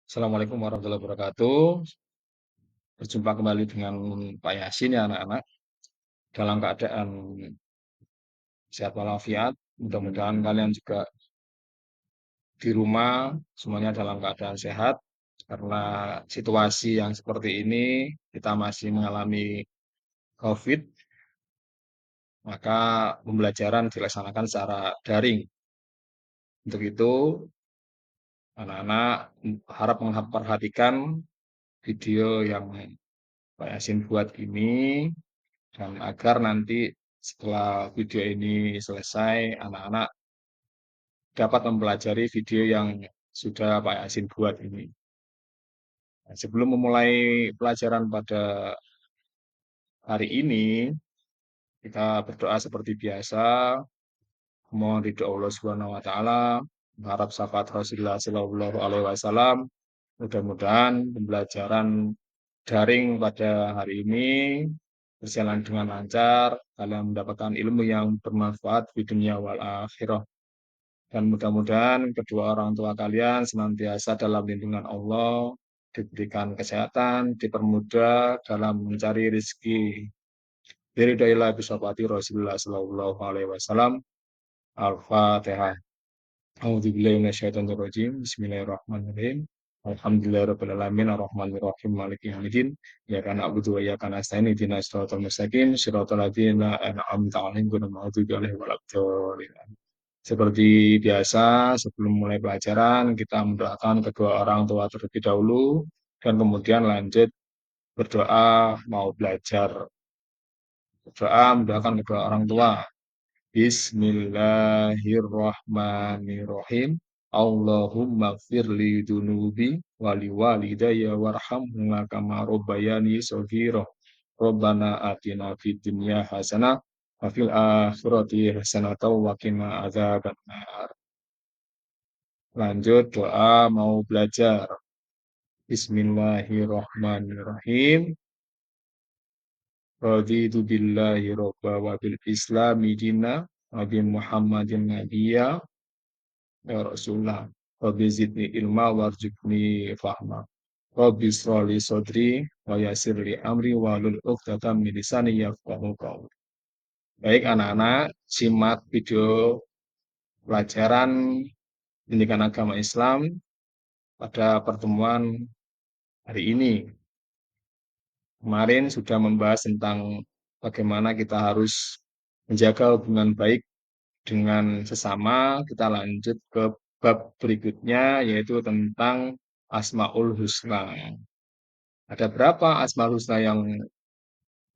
Assalamualaikum warahmatullahi wabarakatuh. Berjumpa kembali dengan Pak Yasin ya anak-anak. Dalam keadaan sehat walafiat. Mudah-mudahan kalian juga di rumah semuanya dalam keadaan sehat. Karena situasi yang seperti ini kita masih mengalami COVID, maka pembelajaran dilaksanakan secara daring. Untuk itu, anak-anak harap memperhatikan video yang Pak Yasin buat ini dan agar nanti setelah video ini selesai, anak-anak dapat mempelajari video yang sudah Pak Yasin buat ini. Nah, sebelum memulai pelajaran pada hari ini, kita berdoa seperti biasa, mohon ridho Allah Subhanahu wa taala, mengharap syafaat Rasulullah Shallallahu alaihi wasallam. Mudah-mudahan pembelajaran daring pada hari ini berjalan dengan lancar, kalian mendapatkan ilmu yang bermanfaat di dunia wal akhirah. Dan mudah-mudahan kedua orang tua kalian senantiasa dalam lindungan Allah, diberikan kesehatan, dipermudah dalam mencari rezeki. Biridailah bisawati Rasulullah Sallallahu Alaihi Wasallam. Al-Fatihah. A'udzubillahi minasyaitonirrajim. Bismillahirrahmanirrahim. Alhamdulillahirabbil alamin arrahmanir rahim maliki yaumiddin. Iyyaka na'budu wa iyyaka nasta'in ihdinas siratal mustaqim siratal ladzina an'amta 'alaihim ghairil maghdubi 'alaihim waladdallin. Seperti biasa, sebelum mulai pelajaran, kita mendoakan kedua orang tua terlebih dahulu, dan kemudian lanjut berdoa mau belajar. Berdoa mendoakan kedua orang tua. Bismillahirrahmanirrahim. Allahumma firli dunubi wali walidayya warhamhuma kama rabbayani shaghira. Rabbana atina fid dunya hasanah wa fil akhirati hasanah wa qina adzabannar. Lanjut doa mau belajar. Bismillahirrahmanirrahim. Raditu billahi robba wa bil islami dina wa bi Muhammadin nabiyya ya Rasulullah. Rabbi zidni ilma warzuqni fahma. Rabbi shrali sodri wa yassir li amri wa lul 'uqdatam min lisani yafqahu qawli. Baik anak-anak, simak video pelajaran pendidikan agama Islam pada pertemuan hari ini. Kemarin sudah membahas tentang bagaimana kita harus menjaga hubungan baik dengan sesama. Kita lanjut ke bab berikutnya, yaitu tentang Asmaul Husna. Ada berapa Asmaul Husna yang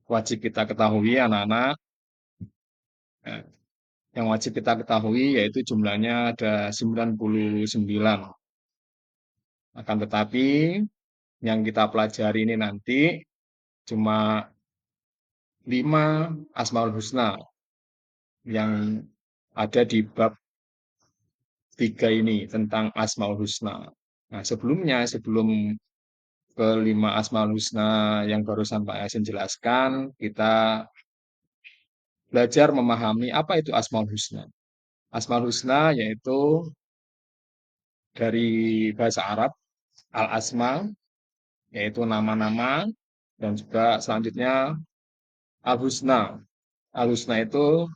wajib kita ketahui, anak-anak? Nah, yang wajib kita ketahui yaitu jumlahnya ada 99. Akan tetapi yang kita pelajari ini nanti cuma 5 Asmaul Husna yang ada di bab 3 ini tentang Asmaul Husna. Nah, sebelum kelima Asmaul Husna yang barusan Pak Yasin jelaskan, kita belajar memahami apa itu Asmaul Husna. Asmaul Husna yaitu dari bahasa Arab, Al-Asma, yaitu nama-nama, dan juga selanjutnya Al-Husna. Al-Husna itu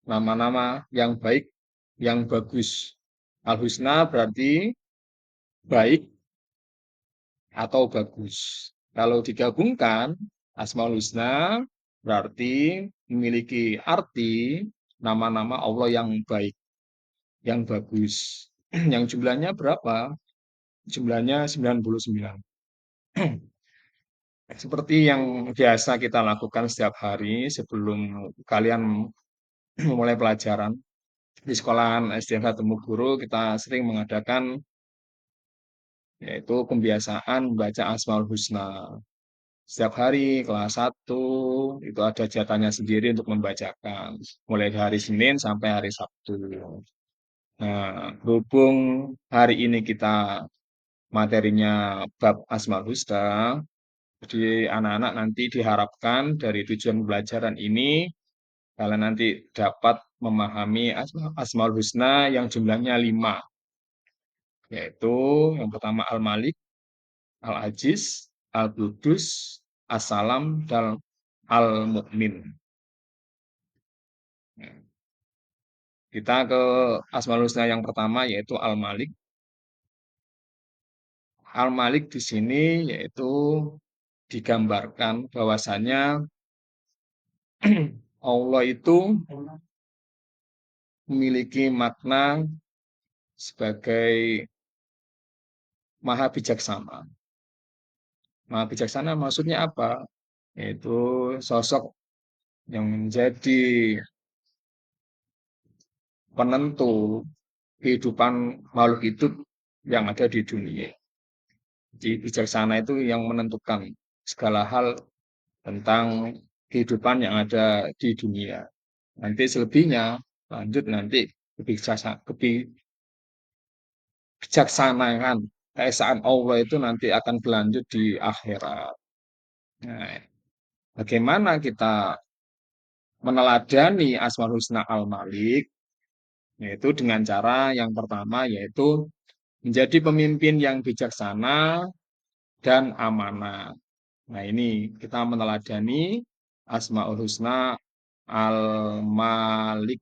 nama-nama yang baik, yang bagus. Al-Husna berarti baik atau bagus. Kalau digabungkan, Asmaul Husna berarti memiliki arti nama-nama Allah yang baik, yang bagus. Yang jumlahnya berapa? Jumlahnya 99. Seperti yang biasa kita lakukan setiap hari sebelum kalian memulai pelajaran. Di sekolahan SDN Temu Guru kita sering mengadakan yaitu pembiasaan membaca Asmaul Husna. Setiap hari kelas 1 itu ada jatahnya sendiri untuk membacakan. Mulai dari Senin sampai hari Sabtu. Nah, berhubung hari ini kita materinya bab Asmaul Husna, jadi anak-anak nanti diharapkan dari tujuan pembelajaran ini, kalian nanti dapat memahami Asmaul Husna yang jumlahnya 5. yaitu yang pertama Al-Malik, Al-Aziz, Al-Qudus, As-Salam, dan Al-Mu'min. Nah, kita ke Asmaul Husna yang pertama yaitu Al-Malik. Al-Malik di sini yaitu digambarkan bahwasanya Allah itu memiliki makna sebagai maha bijaksana. Maha bijaksana maksudnya apa? Yaitu sosok yang menjadi penentu kehidupan makhluk hidup yang ada di dunia. Jadi bijaksana itu yang menentukan segala hal tentang kehidupan yang ada di dunia. Nanti selebihnya lanjut nanti kebijaksanaan keesaan Allah itu nanti akan berlanjut di akhirat. Nah, bagaimana kita meneladani Asmaul Husna Al-Malik? Yaitu dengan cara yang pertama yaitu menjadi pemimpin yang bijaksana dan amanah. Nah, ini kita meneladani Asmaul Husna Al-Malik.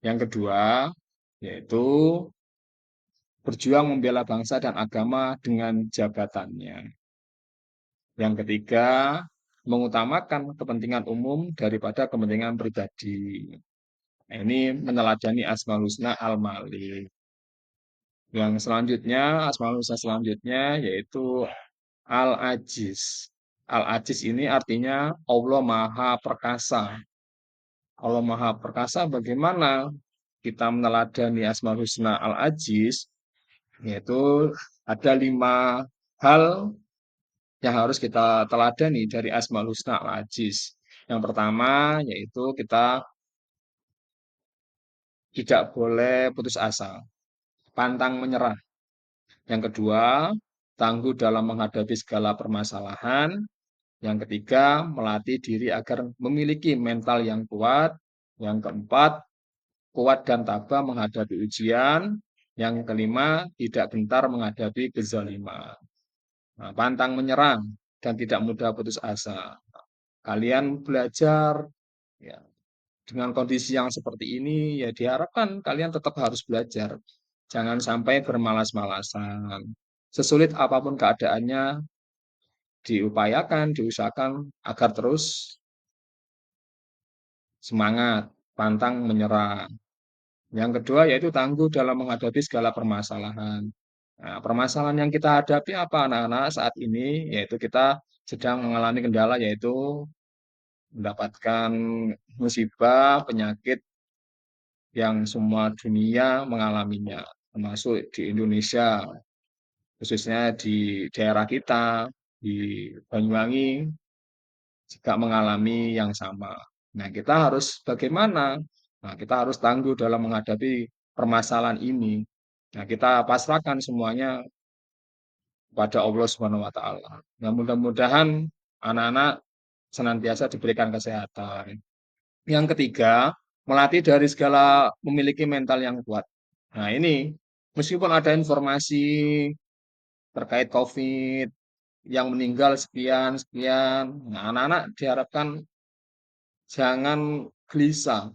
Yang kedua, yaitu berjuang membela bangsa dan agama dengan jabatannya. Yang ketiga, mengutamakan kepentingan umum daripada kepentingan pribadi. Nah, ini meneladani Asmaul Husna Al-Malik. Yang selanjutnya, Asmaul Husna selanjutnya yaitu Al-Aziz. Al-Aziz ini artinya Allah Maha Perkasa. Allah Maha Perkasa bagaimana kita meneladani Asmaul Husna Al-Aziz, yaitu ada 5 hal yang harus kita teladani dari Asmaul Husna Al-Aziz. Yang pertama yaitu kita tidak boleh putus asa, pantang menyerah. Yang kedua, tangguh dalam menghadapi segala permasalahan. Yang ketiga, melatih diri agar memiliki mental yang kuat. Yang keempat, kuat dan tabah menghadapi ujian. Yang kelima, tidak gentar menghadapi kezaliman. Nah, pantang menyerah dan tidak mudah putus asa. Kalian belajar ya, dengan kondisi yang seperti ini, ya diharapkan kalian tetap harus belajar. Jangan sampai bermalas-malasan. Sesulit apapun keadaannya, diupayakan, diusahakan agar terus semangat, pantang menyerah. Yang kedua yaitu tangguh dalam menghadapi segala permasalahan. Nah, permasalahan yang kita hadapi apa anak-anak saat ini, yaitu kita sedang mengalami kendala yaitu mendapatkan musibah, penyakit yang semua dunia mengalaminya, termasuk di Indonesia, khususnya di daerah kita, di Banyuwangi, juga mengalami yang sama. Nah, kita harus bagaimana? Nah, kita harus tangguh dalam menghadapi permasalahan ini. Nah, kita pasrahkan semuanya kepada Allah Subhanahu wa taala. Nah, mudah-mudahan anak-anak senantiasa diberikan kesehatan. Yang ketiga, melatih dari segala memiliki mental yang kuat. Nah, ini meskipun ada informasi terkait COVID yang meninggal sekian sekian, nah, anak-anak diharapkan jangan gelisah.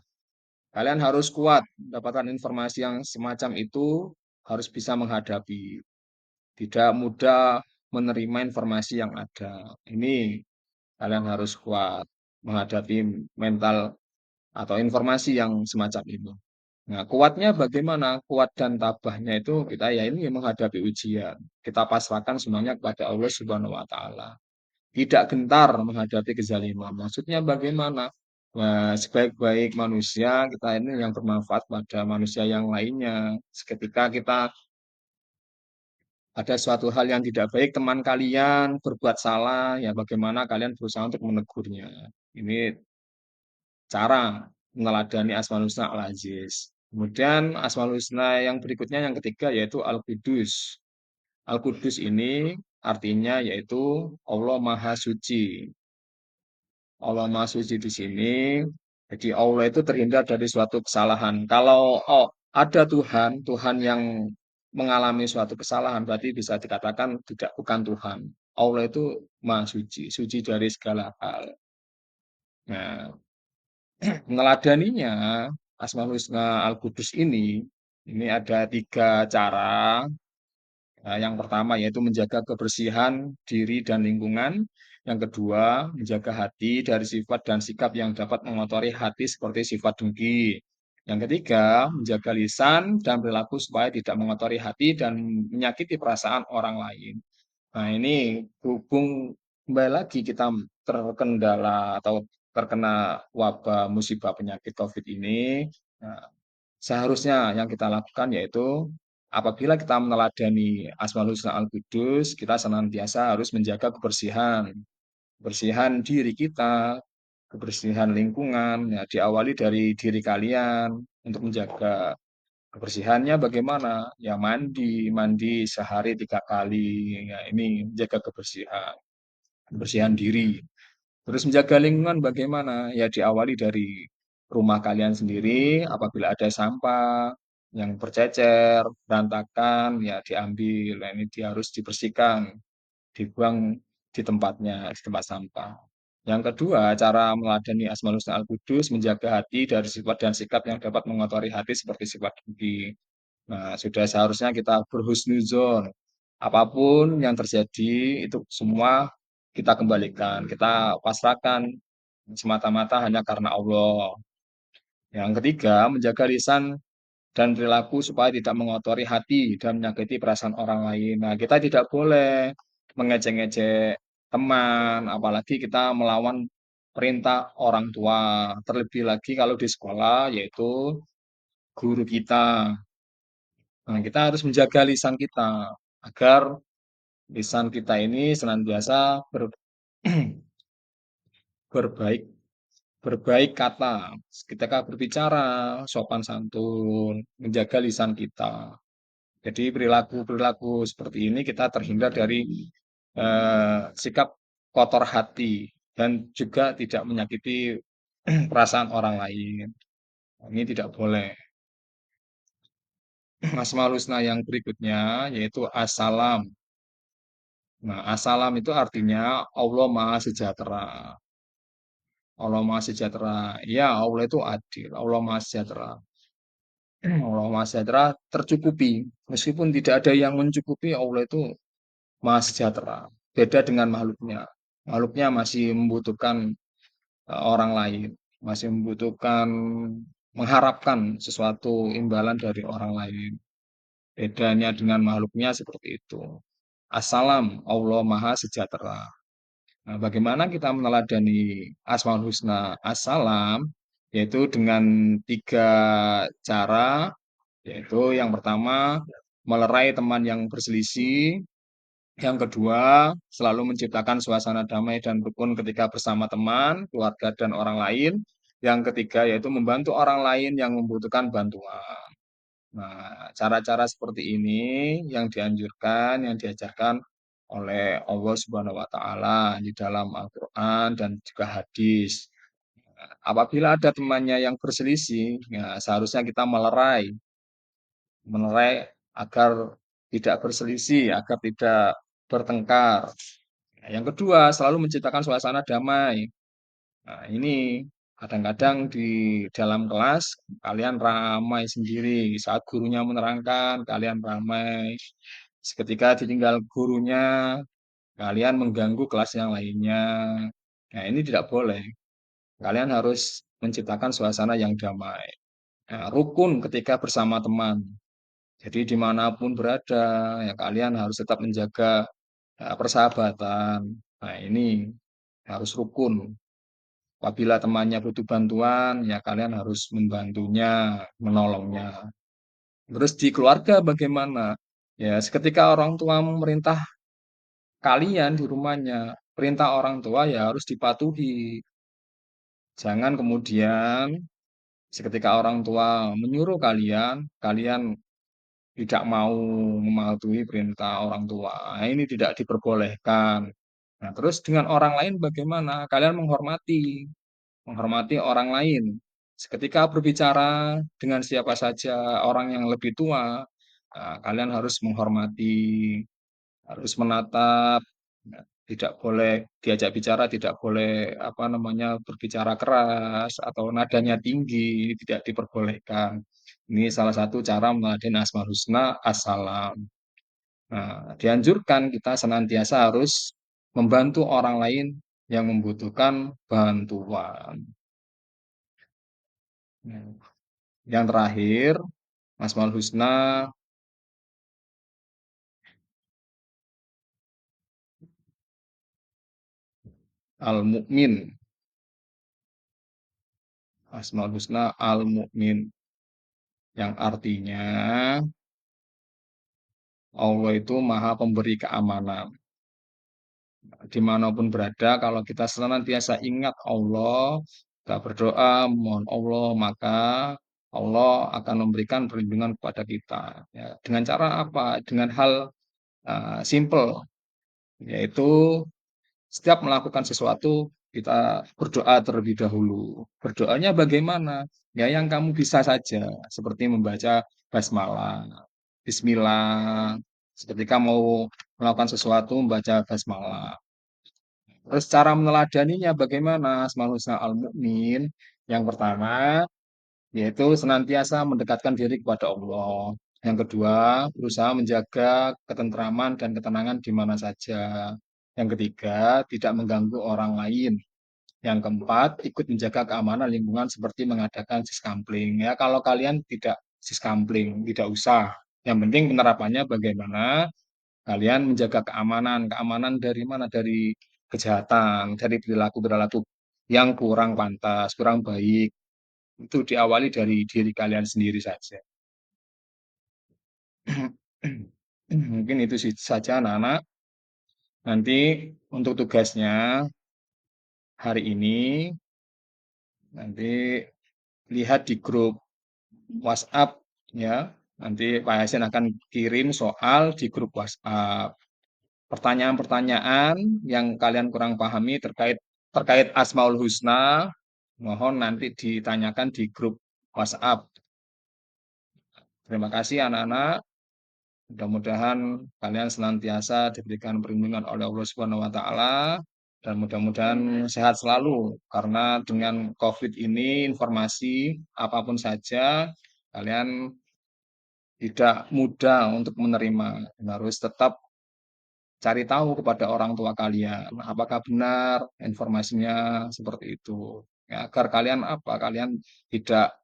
Kalian harus kuat mendapatkan informasi yang semacam itu, harus bisa menghadapi. Tidak mudah menerima informasi yang ada. Ini kalian harus kuat menghadapi mental atau informasi yang semacam itu. Nah, kuatnya bagaimana? Kuat dan tabahnya itu kita ya ini menghadapi ujian. Kita pasrahkan semuanya kepada Allah Subhanahu wa taala. Tidak gentar menghadapi kezaliman. Maksudnya bagaimana? Nah, sebaik-baik manusia kita ini yang bermanfaat pada manusia yang lainnya. Seketika kita ada suatu hal yang tidak baik, teman kalian berbuat salah, ya bagaimana kalian berusaha untuk menegurnya. Ini cara meneladani Asmaul Husna Al-Aziz. Kemudian Asmaul Husna yang berikutnya yang ketiga yaitu Al-Qudus. Al-Qudus ini artinya yaitu Allah Maha Suci. Allah Maha Suci di sini, jadi Allah itu terhindar dari suatu kesalahan. Kalau ada Tuhan, Tuhan yang mengalami suatu kesalahan, berarti bisa dikatakan tidak bukan Tuhan. Allah itu Maha Suci, suci dari segala hal. Nah, meneladaninya Asmaul Husna Al-Qudus ini ada 3 cara. Nah, yang pertama yaitu menjaga kebersihan diri dan lingkungan. Yang kedua, menjaga hati dari sifat dan sikap yang dapat mengotori hati seperti sifat dengki. Yang ketiga, menjaga lisan dan perilaku supaya tidak mengotori hati dan menyakiti perasaan orang lain. Nah, ini hubung kembali lagi kita terkendala atau terkena wabah musibah penyakit COVID ini. Nah, seharusnya yang kita lakukan yaitu apabila kita meneladani Asmaul Husna Al-Qudus, kita senantiasa harus menjaga kebersihan, kebersihan diri kita, kebersihan lingkungan, ya diawali dari diri kalian untuk menjaga kebersihannya bagaimana? Ya mandi, mandi sehari 3 kali. Ya ini menjaga kebersihan, kebersihan diri. Terus menjaga lingkungan bagaimana? Ya diawali dari rumah kalian sendiri, apabila ada sampah yang bercecer, berantakan, ya diambil. Nah, ini dia harus dibersihkan, dibuang di tempatnya, di tempat sampah. Yang kedua, cara meladani Asmaul Husna Al-Qudus, menjaga hati dari sifat dan sikap yang dapat mengotori hati seperti sifat dengki. Nah, sudah seharusnya kita berhusnuzon. Apapun yang terjadi, itu semua kita kembalikan, kita pasrahkan semata-mata hanya karena Allah. Yang ketiga, menjaga lisan dan perilaku supaya tidak mengotori hati dan menyakiti perasaan orang lain. Nah, kita tidak boleh mengejek-ngejek teman, apalagi kita melawan perintah orang tua. Terlebih lagi kalau di sekolah, yaitu guru kita. Nah, kita harus menjaga lisan kita agar lisan kita ini senantiasa berbaik berbaik kata. Ketika berbicara, sopan santun, menjaga lisan kita. Jadi perilaku-perilaku seperti ini kita terhindar dari sikap kotor hati dan juga tidak menyakiti perasaan orang lain. Ini tidak boleh. Asmaul Husna yang berikutnya yaitu Assalam. Nah, Assalam itu artinya Allah Maha Sejahtera. Allah Maha Sejahtera. Ya, Allah itu adil. Allah Maha Sejahtera. Allah Maha Sejahtera tercukupi. Meskipun tidak ada yang mencukupi, Allah itu Maha Sejahtera. Beda dengan makhluknya. Makhluknya masih membutuhkan orang lain. Masih membutuhkan mengharapkan sesuatu imbalan dari orang lain. Bedanya dengan makhluknya seperti itu. Assalam, Allah Maha Sejahtera. Nah, bagaimana kita meneladani Asmaul Husna Assalam, yaitu dengan 3 cara, yaitu yang pertama, melerai teman yang berselisih, yang kedua, selalu menciptakan suasana damai dan rukun ketika bersama teman, keluarga, dan orang lain, yang ketiga, yaitu membantu orang lain yang membutuhkan bantuan. Nah, cara-cara seperti ini yang dianjurkan, yang diajarkan oleh Allah Subhanahu wa taala di dalam Al-Qur'an dan juga hadis. Apabila ada temannya yang berselisih, ya seharusnya kita melerai, melerai agar tidak berselisih, agar tidak bertengkar. Nah, yang kedua, selalu menciptakan suasana damai. Nah, ini kadang-kadang di dalam kelas kalian ramai sendiri. Saat gurunya menerangkan, kalian ramai. Seketika ditinggal gurunya, kalian mengganggu kelas yang lainnya. Nah, ini tidak boleh. Kalian harus menciptakan suasana yang damai. Nah, rukun ketika bersama teman. Jadi dimanapun berada, ya kalian harus tetap menjaga persahabatan. Nah, ini harus rukun. Apabila temannya butuh bantuan, ya kalian harus membantunya, menolongnya. Terus di keluarga bagaimana? Ya, seketika orang tua memerintah kalian di rumahnya, perintah orang tua ya harus dipatuhi. Jangan kemudian seketika orang tua menyuruh kalian, kalian tidak mau mematuhi perintah orang tua. Nah, ini tidak diperbolehkan. Nah, terus dengan orang lain bagaimana? Kalian menghormati orang lain. Seketika berbicara dengan siapa saja orang yang lebih tua, kalian harus menghormati, harus menatap, ya, tidak boleh diajak bicara, tidak boleh apa namanya berbicara keras atau nadanya tinggi, tidak diperbolehkan. Ini salah satu cara meladeni Asmaul Husna Assalam. Nah, dianjurkan kita senantiasa harus membantu orang lain yang membutuhkan bantuan. Nah, yang terakhir, Asmaul Husna Al-Mu'min. Asmaul Husna Al-Mu'min. Yang artinya Allah itu maha pemberi keamanan. Dimanapun berada, kalau kita senantiasa ingat Allah, kita berdoa, mohon Allah, maka Allah akan memberikan perlindungan kepada kita. Ya, dengan cara apa? Dengan hal simple, yaitu setiap melakukan sesuatu, kita berdoa terlebih dahulu. Berdoanya bagaimana? Ya, yang kamu bisa saja, seperti membaca basmalah, bismillah, ketika mau melakukan sesuatu, membaca basmalah. Terus cara meneladaninya bagaimana? Asmaul Husna Al-Mu'min. Yang pertama, yaitu senantiasa mendekatkan diri kepada Allah. Yang kedua, berusaha menjaga ketentraman dan ketenangan di mana saja. Yang ketiga, tidak mengganggu orang lain. Yang keempat, ikut menjaga keamanan lingkungan seperti mengadakan siskampling. Ya, kalau kalian tidak siskampling, tidak usah. Yang penting penerapannya bagaimana kalian menjaga keamanan. Keamanan dari mana? Dari kejahatan, dari perilaku-perilaku yang kurang pantas, kurang baik. Itu diawali dari diri kalian sendiri saja. Mungkin itu saja anak-anak. Nanti untuk tugasnya hari ini, nanti lihat di grup WhatsApp ya. Nanti Pak Yasin akan kirim soal di grup WhatsApp. Pertanyaan-pertanyaan yang kalian kurang pahami terkait terkait Asmaul Husna, mohon nanti ditanyakan di grup WhatsApp. Terima kasih anak-anak. Mudah-mudahan kalian senantiasa diberikan perlindungan oleh Allah Subhanahu wa taala dan mudah-mudahan sehat selalu karena dengan COVID ini informasi apapun saja kalian tidak mudah untuk menerima. Harus tetap cari tahu kepada orang tua kalian apakah benar informasinya seperti itu. Ya, agar kalian apa? Kalian tidak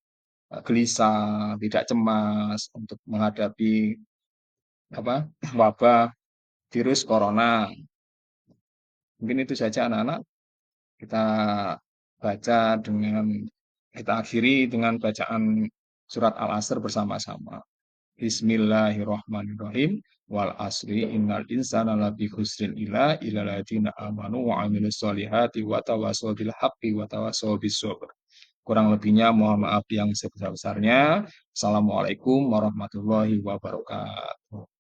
gelisah, tidak cemas untuk menghadapi apa wabah virus corona. Mungkin itu saja anak-anak. Kita baca dengan kita akhiri dengan bacaan surat Al-Asr bersama-sama. Bismillahirrahmanirrahim. Wal asri innal insana lafi khusrin ila ladina amanu wa amilus solihati wa tawasaw bil haqqi wa tawasaw bis sabr. Kurang lebihnya mohon maaf yang sebesar-besarnya. Assalamualaikum warahmatullahi wabarakatuh.